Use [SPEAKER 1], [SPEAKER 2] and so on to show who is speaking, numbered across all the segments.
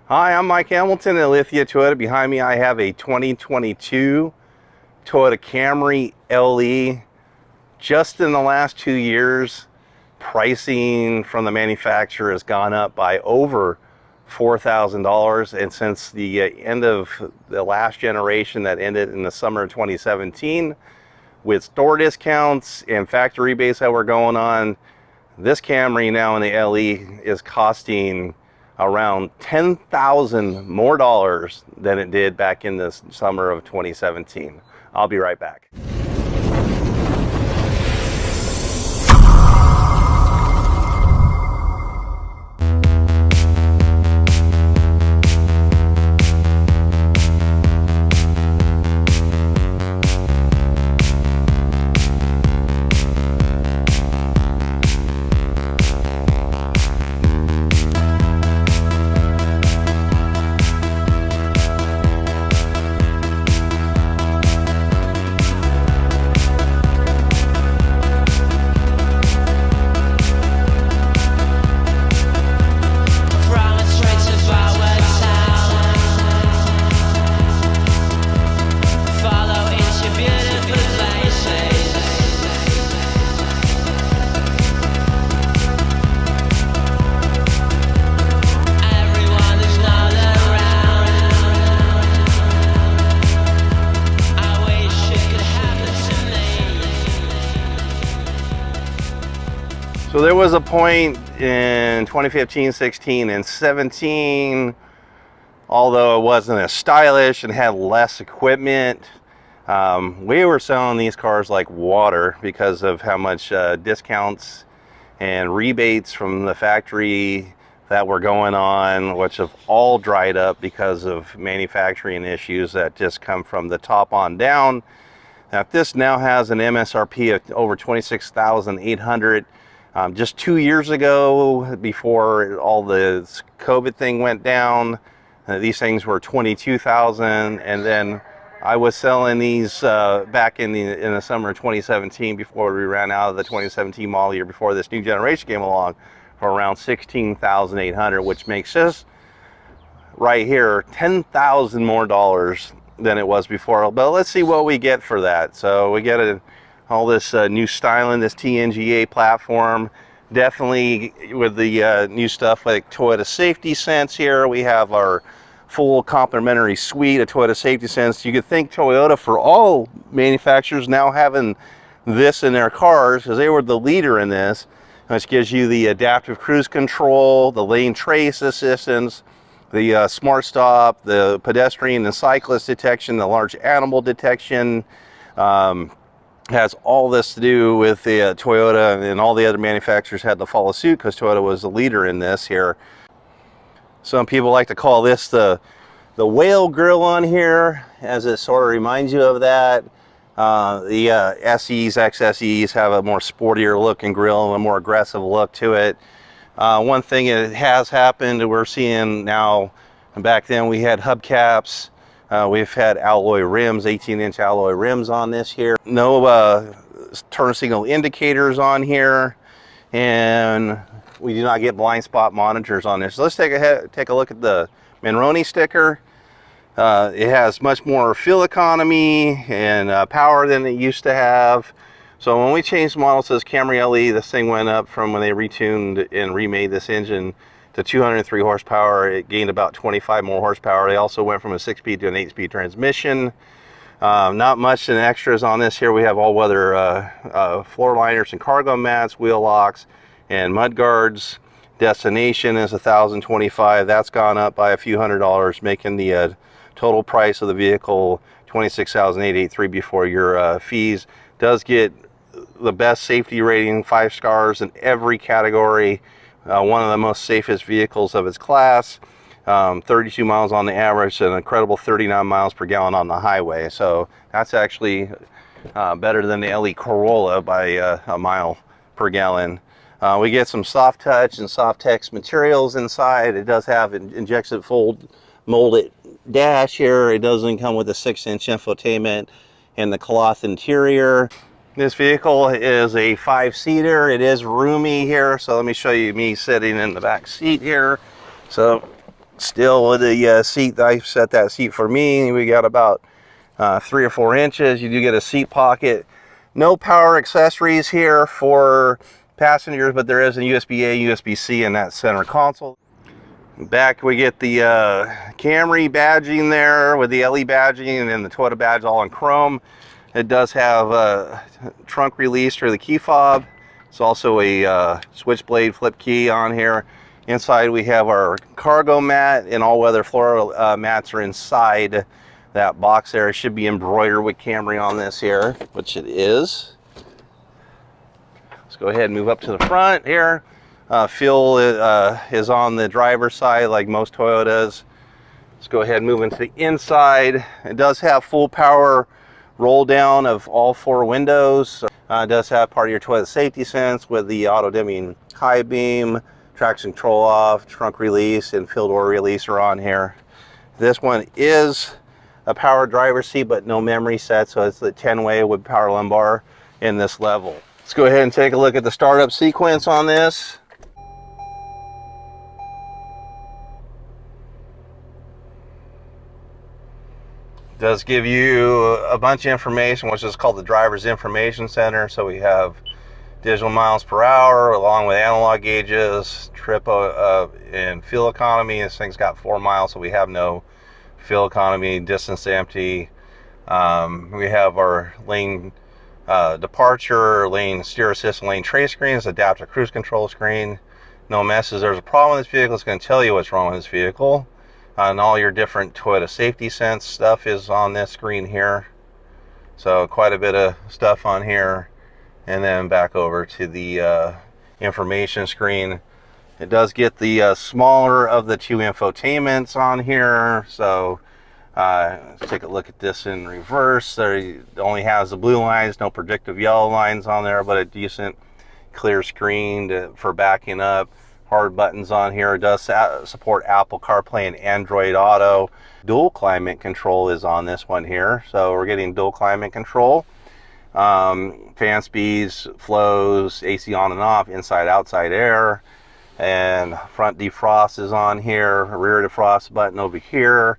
[SPEAKER 1] Hi, I'm Mike Hamilton at Lithia Toyota. Behind me I have a 2022 Toyota Camry LE. Just in the last 2 years, pricing from the manufacturer has gone up by over $4,000, and since the end of the last generation that ended in the summer of 2017, with store discounts and factory rebates that were going on, this Camry now in the LE is costing around $10,000 more dollars than it did back in the summer of 2017. I'll be right back. So there was a point in 2015, 16, and 17, although it wasn't as stylish and had less equipment, we were selling these cars like water because of how much discounts and rebates from the factory that were going on, which have all dried up because of manufacturing issues that just come from the top on down. Now, if this now has an MSRP of over $26,800, just 2 years ago, before all the COVID thing went down, these things were $22,000, and then I was selling these back in the summer of 2017, before we ran out of the 2017 model year, before this new generation came along, for around $16,800, which makes this right here $10,000 more dollars than it was before. But let's see what we get for that. So we get all this new styling, this TNGA platform, definitely with the new stuff like Toyota Safety Sense here. We have our full complimentary suite of Toyota Safety Sense. You could thank Toyota for all manufacturers now having this in their cars, because they were the leader in this, which gives you the adaptive cruise control, the lane trace assistance, the smart stop, the pedestrian and cyclist detection, the large animal detection. Has all this to do with the Toyota, and all the other manufacturers had to follow suit because Toyota was the leader in this here. Some people like to call this the whale grill on here, as it sort of reminds you of that. The SEs, XSEs have a more sportier looking grill and a more aggressive look to it. One thing that has happened, we're seeing now, and back then we had hubcaps. We've had alloy rims, 18-inch alloy rims on this here. No turn signal indicators on here, and we do not get blind spot monitors on this. So let's take a look at the Monroney sticker. It has much more fuel economy and power than it used to have. So when we changed the model to this Camry LE, this thing went up from when they retuned and remade this engine to 203 horsepower. It gained about 25 more horsepower. They also went from a 6-speed to an 8-speed transmission. Not much in extras on this here. We have all-weather floor liners and cargo mats, wheel locks, and mud guards. Destination is $1,025. That's gone up by a few $100, making the total price of the vehicle $26,883 before your fees. Does get the best safety rating, 5 stars in every category. One of the most safest vehicles of its class. 32 miles on the average, an incredible 39 miles per gallon on the highway. So that's actually better than the LE Corolla by a mile per gallon. We get some soft touch and soft text materials inside. It does have an injection molded dash here. It doesn't come with a 6-inch infotainment and the cloth interior. This vehicle is a 5-seater. It is roomy here, so let me show you me sitting in the back seat here. So Still with the seat, I set that seat for me. We got about 3 or 4 inches. You do get a seat pocket. No power accessories here for passengers, but there is a USB-A, USB-C in that center console. Back we get the Camry badging there with the LE badging and then the Toyota badge all in chrome. It does have a trunk release for the key fob. It's also a switchblade flip key on here. Inside we have our cargo mat, and all-weather floor mats are inside that box there. It should be embroidered with Camry on this here, which it is. Let's go ahead and move up to the front here. Fuel is on the driver's side like most Toyotas. Let's go ahead and move into the inside. It does have full power roll down of all 4 windows. It does have part of your toilet safety sense with the auto dimming high beam, traction control off, trunk release, and field door releaser on here. This one is a power driver's seat, but no memory set, so it's the 10-way with power lumbar in this level. Let's go ahead and take a look at the startup sequence on this. It does give you a bunch of information, which is called the driver's information center. So we have digital miles per hour along with analog gauges, trip and fuel economy. This thing's got 4 miles, so we have no fuel economy, distance to empty. We have our lane departure, lane steer assist, and lane trace screens, adaptive cruise control screen. No messes. There's a problem with this vehicle. It's going to tell you what's wrong with this vehicle. And all your different Toyota safety sense stuff is on this screen here. So quite a bit of stuff on here. And then back over to the information screen. It does get the smaller of the 2 infotainments on here. So let's take a look at this in reverse. There it only has the blue lines, no predictive yellow lines on there, but a decent clear screen for backing up. Hard buttons on here. It does support Apple CarPlay and Android Auto. Dual climate control is on this one here. So we're getting dual climate control. Fan speeds, flows, AC on and off, inside, outside air. And front defrost is on here. Rear defrost button over here.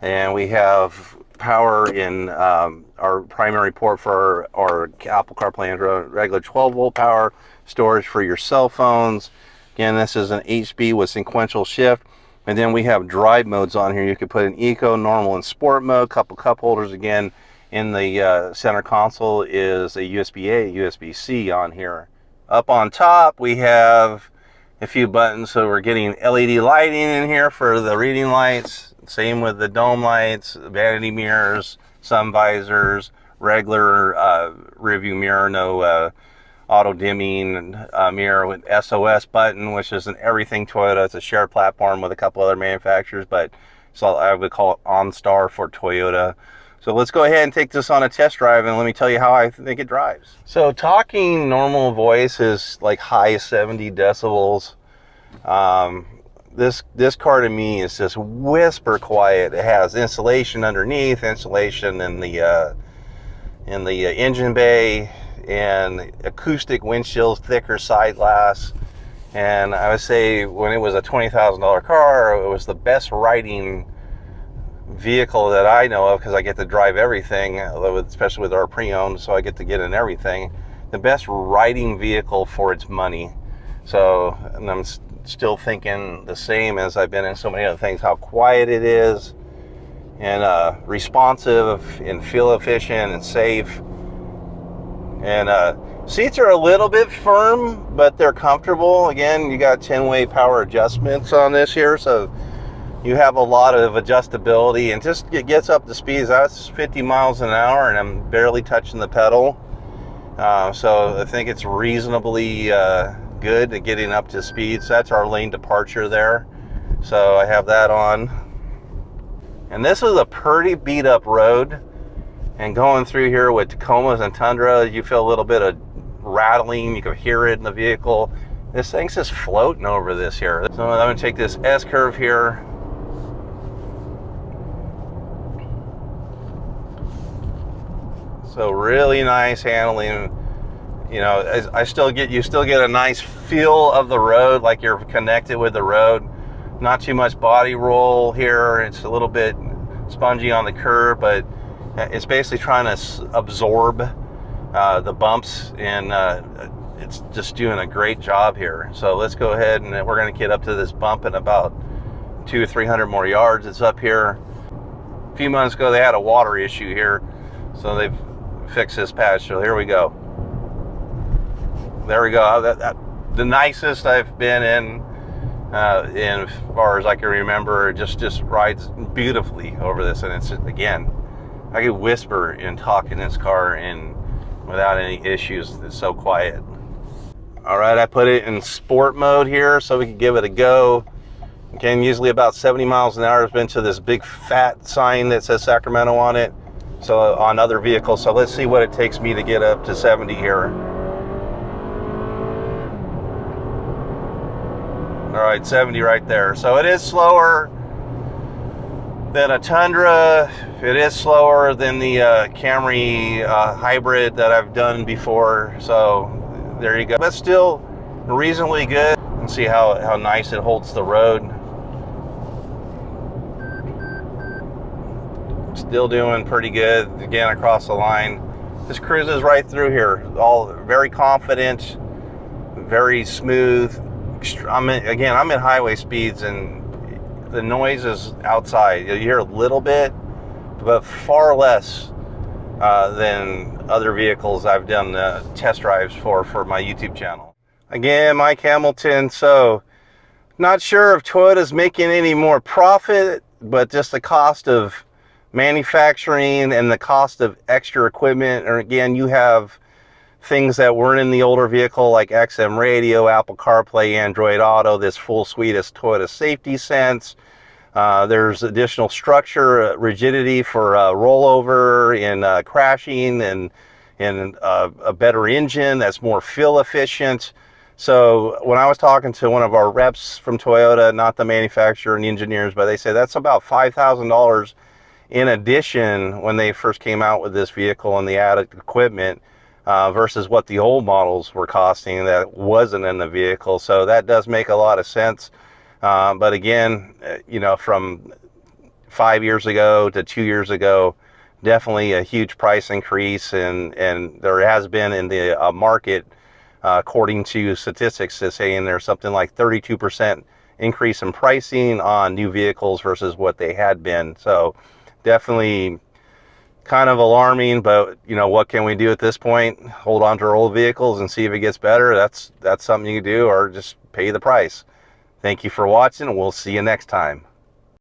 [SPEAKER 1] And we have power in our primary port for our Apple CarPlay Android, regular 12-volt power, storage for your cell phones. Again, this is an HB with sequential shift. And then we have drive modes on here. You could put an eco, normal, and sport mode. Couple cup holders. Again, in the center console is a USB-A, USB-C on here. Up on top, we have a few buttons. So we're getting LED lighting in here for the reading lights. Same with the dome lights, vanity mirrors, sun visors, regular rear view mirror, no auto dimming mirror with SOS button, which is an everything Toyota. It's a shared platform with a couple other manufacturers, but so I would call it OnStar for Toyota. So let's go ahead and take this on a test drive, and let me tell you how I think it drives. So talking normal voice is like high 70 decibels. This car to me is just whisper quiet. It has insulation underneath, insulation in the engine bay, and acoustic windshields, thicker side glass. And I would say when it was a $20,000 car, it was the best riding vehicle that I know of, because I get to drive everything, especially with our pre-owned, so I get to get in everything. The best riding vehicle for its money. So, and I'm still thinking the same as I've been in so many other things, how quiet it is, and responsive, and fuel efficient, and safe. And seats are a little bit firm, but they're comfortable. Again, you got 10-way power adjustments on this here, so you have a lot of adjustability, and just it gets up to speeds. That's 50 miles an hour, and I'm barely touching the pedal. So I think it's reasonably good at getting up to speed. So that's our lane departure there. So I have that on. And this is a pretty beat up road. And going through here with Tacomas and Tundra, you feel a little bit of rattling. You can hear it in the vehicle. This thing's just floating over this here. So I'm going to take this S-curve here. So really nice handling. You know, you still get a nice feel of the road, like you're connected with the road. Not too much body roll here. It's a little bit spongy on the curb, but it's basically trying to absorb the bumps, and it's just doing a great job here. So let's go ahead, and we're going to get up to this bump in about 200 or 300 more yards. It's up here. A few months ago they had a water issue here, so they've fixed this patch. So here we go. There we go. The nicest I've been in as far as I can remember. Just rides beautifully over this, and it's, again, I could whisper and talk in this car and without any issues. It's so quiet. All right, I put it in sport mode here so we can give it a go. Again, usually about 70 miles an hour. Has been to this big fat sign that says Sacramento on it, so on other vehicles. So let's see what it takes me to get up to 70 here. All right, 70 right there. So it is slower than a Tundra. It is slower than the Camry hybrid that I've done before. So there you go. But still reasonably good. And see how nice it holds the road. Still doing pretty good. Again, across the line. This cruises right through here. All very confident, very smooth. I'm in highway speeds, and the noise is outside. You hear a little bit, but far less than other vehicles I've done test drives for my YouTube channel. Again, Mike Hamilton. So not sure if Toyota's making any more profit, but just the cost of manufacturing and the cost of extra equipment. Or again, you have things that weren't in the older vehicle, like XM radio, Apple CarPlay, Android Auto, this full suite of Toyota Safety Sense. There's additional structure, rigidity for rollover and crashing, and a better engine that's more fuel efficient. So when I was talking to one of our reps from Toyota, not the manufacturer and the engineers, but they say that's about $5,000 in addition when they first came out with this vehicle and the added equipment. Versus what the old models were costing that wasn't in the vehicle. So that does make a lot of sense. But again, from 5 years ago to 2 years ago, definitely a huge price increase. And there has been in the market, according to statistics, is saying there's something like 32% increase in pricing on new vehicles versus what they had been. So definitely kind of alarming, but what can we do at this point? Hold on to our old vehicles and see if it gets better. That's something you can do, or just pay the price. Thank you for watching, and we'll see you next time.